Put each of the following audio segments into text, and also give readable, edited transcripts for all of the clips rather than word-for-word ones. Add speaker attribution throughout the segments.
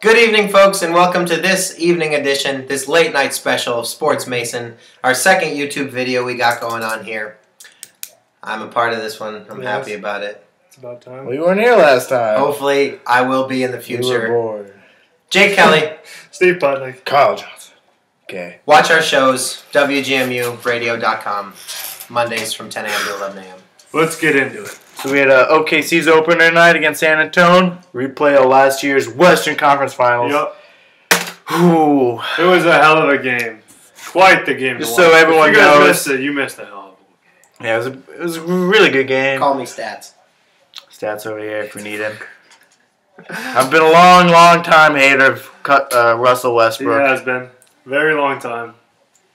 Speaker 1: Good evening, folks, and welcome to this evening edition, this late night special of Sports Mason, our second YouTube video we got going on here. I'm a part of this one. I'm happy about it.
Speaker 2: It's about time.
Speaker 3: Well, you weren't here last time.
Speaker 1: Hopefully, I will be in the future.
Speaker 3: You were bored.
Speaker 1: Jake Kelly.
Speaker 2: Steve Putnick.
Speaker 3: Kyle Johnson. Okay.
Speaker 1: Watch our shows, WGMU radio.com, Mondays from 10 a.m. to 11 a.m.
Speaker 2: Let's get into it.
Speaker 3: So we had OKC's opener tonight against San Antonio. Replay of last year's Western Conference Finals.
Speaker 2: Yep.
Speaker 3: Ooh.
Speaker 2: It was a hell of a game. Quite the game.
Speaker 3: Just so everyone
Speaker 2: if you guys
Speaker 3: knows.
Speaker 2: missed it, you missed a hell of a game.
Speaker 3: Yeah, it was a really good game.
Speaker 1: Call me Stats.
Speaker 3: Stats over here if we need him. I've been a long time hater of Russell Westbrook.
Speaker 2: It has been. Very long time.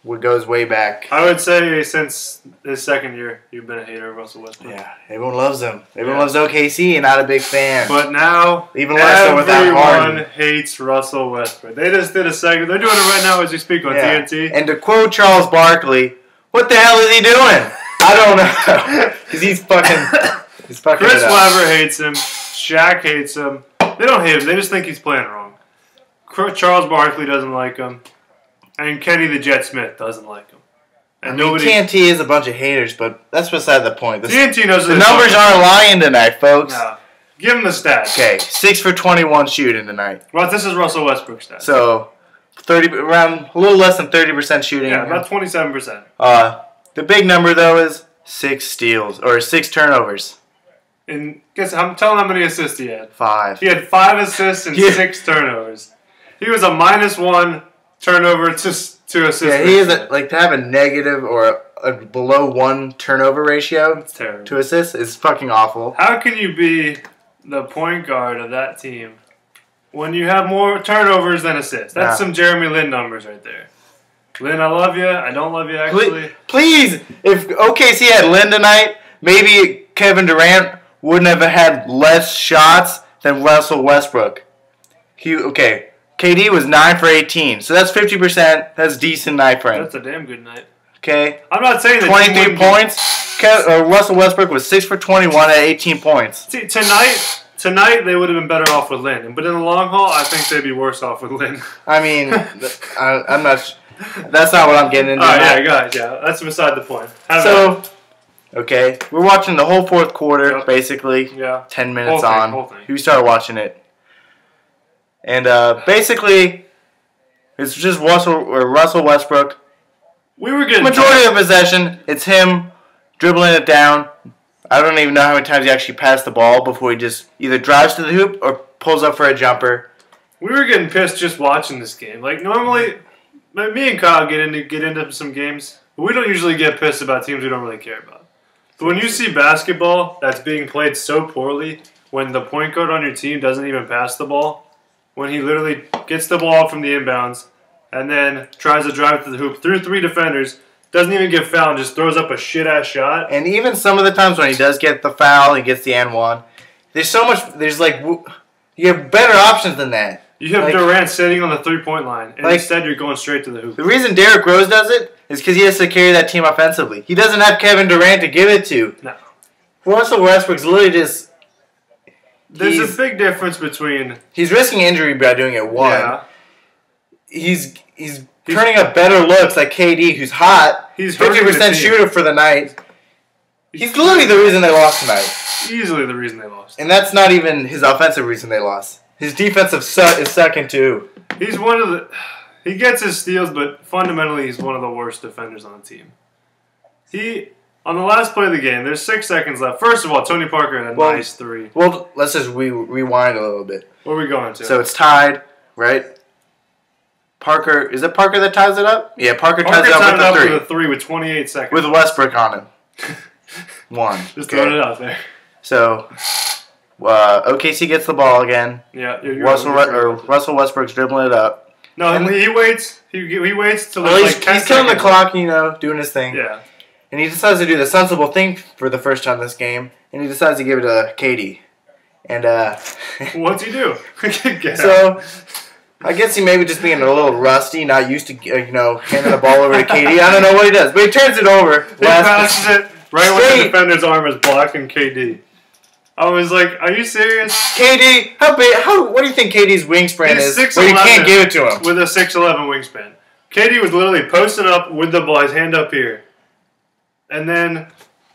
Speaker 3: It goes way back.
Speaker 2: I would say since his second year, you've been a hater of Russell Westbrook.
Speaker 3: Yeah, everyone loves him. Everyone loves OKC and not a big fan.
Speaker 2: But now,
Speaker 3: even less so without Harden.
Speaker 2: Everyone hates Russell Westbrook. They just did a segment. They're doing it right now as we speak on TNT.
Speaker 3: And to quote Charles Barkley, what the hell is he doing? I don't know. Because he's fucking
Speaker 2: Chris Webber hates him. Shaq hates him. They don't hate him. They just think he's playing wrong. Charles Barkley doesn't like him. And Kenny the Jet Smith doesn't like him. And
Speaker 3: TNT is a bunch of haters, but that's beside the point.
Speaker 2: TNT knows
Speaker 3: the numbers aren't lying tonight, folks.
Speaker 2: No. Give him the stats.
Speaker 3: Okay, 6 for 21 shooting tonight.
Speaker 2: Well, this is Russell Westbrook's stats.
Speaker 3: So, around a little less than 30% shooting.
Speaker 2: Yeah, about 27%.
Speaker 3: The big number though is 6 steals or 6 turnovers.
Speaker 2: And guess I'm telling how many assists he had.
Speaker 3: 5.
Speaker 2: He had 5 assists and 6 turnovers. He was a -1 turnover to assist.
Speaker 3: Yeah, he is to have a negative or a below 1 turnover ratio.
Speaker 2: That's terrible.
Speaker 3: To assist is fucking awful.
Speaker 2: How can you be the point guard of that team when you have more turnovers than assists? That's some Jeremy Lin numbers right there. Lin, I love you. I don't love you, actually.
Speaker 3: Please, if OKC had Lin tonight, maybe Kevin Durant wouldn't have had less shots than Russell Westbrook. KD was 9 for 18, so that's 50%. That's a decent night for him.
Speaker 2: That's a damn good night.
Speaker 3: Okay.
Speaker 2: I'm not saying that
Speaker 3: 23 points. Russell Westbrook was 6 for 21 at 18 points.
Speaker 2: See, tonight they would have been better off with Lin, but in the long haul, I think they'd be worse off with Lin.
Speaker 3: I mean, I'm not. That's not what I'm getting into.
Speaker 2: Yeah, that's beside the point.
Speaker 3: Okay, we're watching the whole fourth quarter, basically.
Speaker 2: Yeah.
Speaker 3: 10 minutes
Speaker 2: whole thing.
Speaker 3: We started watching it. And basically, it's just Russell Westbrook.
Speaker 2: We were getting
Speaker 3: majority of possession. It's him dribbling it down. I don't even know how many times he actually passed the ball before he just either drives to the hoop or pulls up for a jumper.
Speaker 2: We were getting pissed just watching this game. Like normally, me and Kyle get into some games, but we don't usually get pissed about teams we don't really care about. But when you see basketball that's being played so poorly, when the point guard on your team doesn't even pass the ball, when he literally gets the ball from the inbounds and then tries to drive to the hoop through 3 defenders, doesn't even get fouled, just throws up a shit-ass shot.
Speaker 3: And even some of the times when he does get the foul, he gets the N1. You have better options than that.
Speaker 2: You have Durant sitting on the 3-point line, and instead you're going straight to the hoop.
Speaker 3: The reason Derrick Rose does it is because he has to carry that team offensively. He doesn't have Kevin Durant to give it to.
Speaker 2: No.
Speaker 3: Russell Westbrook's literally just...
Speaker 2: There's a big difference between...
Speaker 3: He's risking injury by doing it, one.
Speaker 2: Yeah.
Speaker 3: He's turning up better looks like KD, who's hot.
Speaker 2: He's
Speaker 3: 50% shooter for the night. He's literally the reason they lost tonight.
Speaker 2: Easily the reason they lost.
Speaker 3: And that's not even his offensive reason they lost. His defensive is second, too.
Speaker 2: He's one of the... He gets his steals, but fundamentally he's one of the worst defenders on the team. On the last play of the game, there's 6 seconds left. First of all, Tony Parker had a nice 3.
Speaker 3: Well, let's just rewind a little bit.
Speaker 2: What are we going to?
Speaker 3: So it's tied, right? Parker, is it Parker that ties it up? Yeah, Parker ties it up with
Speaker 2: a 3 with 28 seconds.
Speaker 3: With Westbrook on him. 1.
Speaker 2: Just throwing it out there.
Speaker 3: So, OKC gets the ball again.
Speaker 2: Yeah,
Speaker 3: Russell Westbrook's dribbling it up.
Speaker 2: No, he waits. He waits till
Speaker 3: he's killing the clock, doing his thing.
Speaker 2: Yeah.
Speaker 3: And he decides to do the sensible thing for the first time this game, and he decides to give it to KD. And
Speaker 2: what's he do?
Speaker 3: I guess he may be just being a little rusty, not used to handing the ball over to KD. I don't know what he does, but he turns it over.
Speaker 2: He passes it right when the defender's arm is blocking KD. I was like, are you serious?
Speaker 3: KD, how big? What do you think KD's wingspan
Speaker 2: He's
Speaker 3: is? Where you can't give it to him
Speaker 2: with a 6'11" wingspan. KD was literally posting up with the ball, his hand up here, and then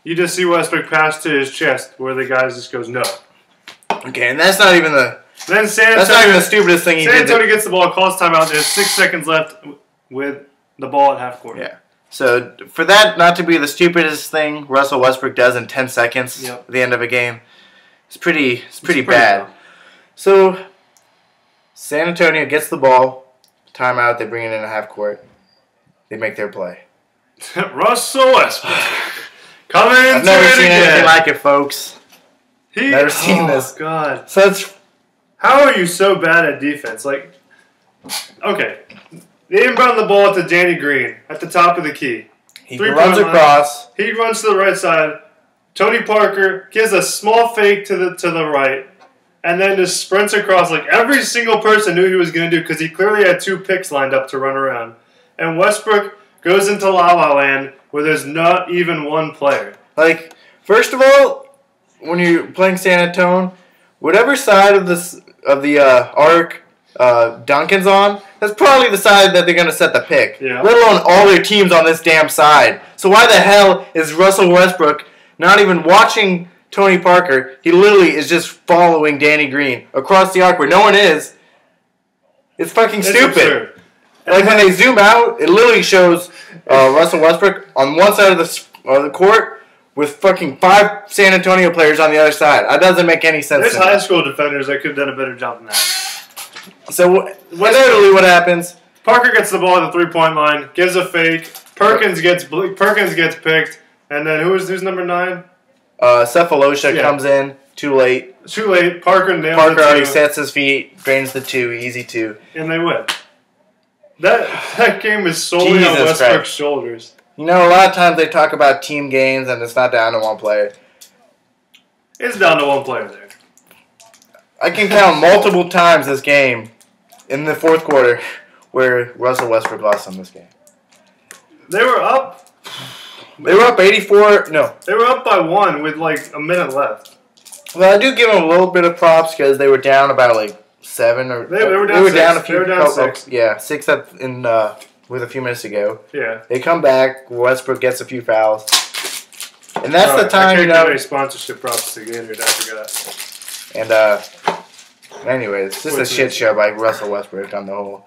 Speaker 2: you just see Westbrook pass to his chest, where the guy just goes no.
Speaker 3: Okay, and that's not even the.
Speaker 2: Then
Speaker 3: that's not even the stupidest thing he did.
Speaker 2: San Antonio gets the ball, calls timeout. There's 6 seconds left with the ball at half court.
Speaker 3: Yeah. So for that not to be the stupidest thing Russell Westbrook does in 10 seconds at the end of a game, it's pretty bad.
Speaker 2: Dumb.
Speaker 3: So San Antonio gets the ball, timeout. They bring it in a half court. They make their play.
Speaker 2: Russell Westbrook coming into
Speaker 3: I've never seen
Speaker 2: again.
Speaker 3: anything like it, folks. Never seen this.
Speaker 2: God.
Speaker 3: So it's.
Speaker 2: How are you so bad at defense? Like, okay, they inbound the ball to Danny Green at the top of the key.
Speaker 3: He runs across.
Speaker 2: He runs to the right side. Tony Parker gives a small fake to the right, and then just sprints across like every single person knew he was going to do because he clearly had 2 picks lined up to run around. And Westbrook goes into La La Land where there's not even one player.
Speaker 3: Like, first of all, when you're playing San Antonio, whatever side of the arc Duncan's on, that's probably the side that they're going to set the pick.
Speaker 2: Yeah.
Speaker 3: Let alone all their teams on this damn side. So why the hell is Russell Westbrook not even watching Tony Parker? He literally is just following Danny Green across the arc where no one is. It's fucking stupid.
Speaker 2: Absurd.
Speaker 3: Like when they zoom out, it literally shows Russell Westbrook on one side of the court with fucking 5 San Antonio players on the other side. That doesn't make any sense.
Speaker 2: There's high school defenders that could have done a better job than that.
Speaker 3: So, literally what happens?
Speaker 2: Parker gets the ball at the 3-point line, gives a fake. Perkins gets picked, and then who's number 9?
Speaker 3: Cephalosha comes in too late.
Speaker 2: Too late. Parker nails
Speaker 3: Parker
Speaker 2: the 2.
Speaker 3: already sets his feet, drains the 2, easy 2.
Speaker 2: And they win. That game is solely on Westbrook's shoulders.
Speaker 3: You know, a lot of times they talk about team games and it's not down to one player.
Speaker 2: It's down to one player there.
Speaker 3: I can count multiple times this game in the fourth quarter where Russell Westbrook lost on this game.
Speaker 2: They were up.
Speaker 3: They were up 84. No.
Speaker 2: They were up by 1 with like a minute left.
Speaker 3: Well, I do give them a little bit of props because they were down about like 7 or
Speaker 2: they were down 6.
Speaker 3: Down a few.
Speaker 2: They were down 6.
Speaker 3: Yeah, 6 up in with a few minutes to go.
Speaker 2: Yeah.
Speaker 3: They come back. Westbrook gets a few fouls, and that's the time
Speaker 2: I can't give any sponsorship props to Gatorade. I forgot.
Speaker 3: And anyways, just a shit show by Russell Westbrook on the whole.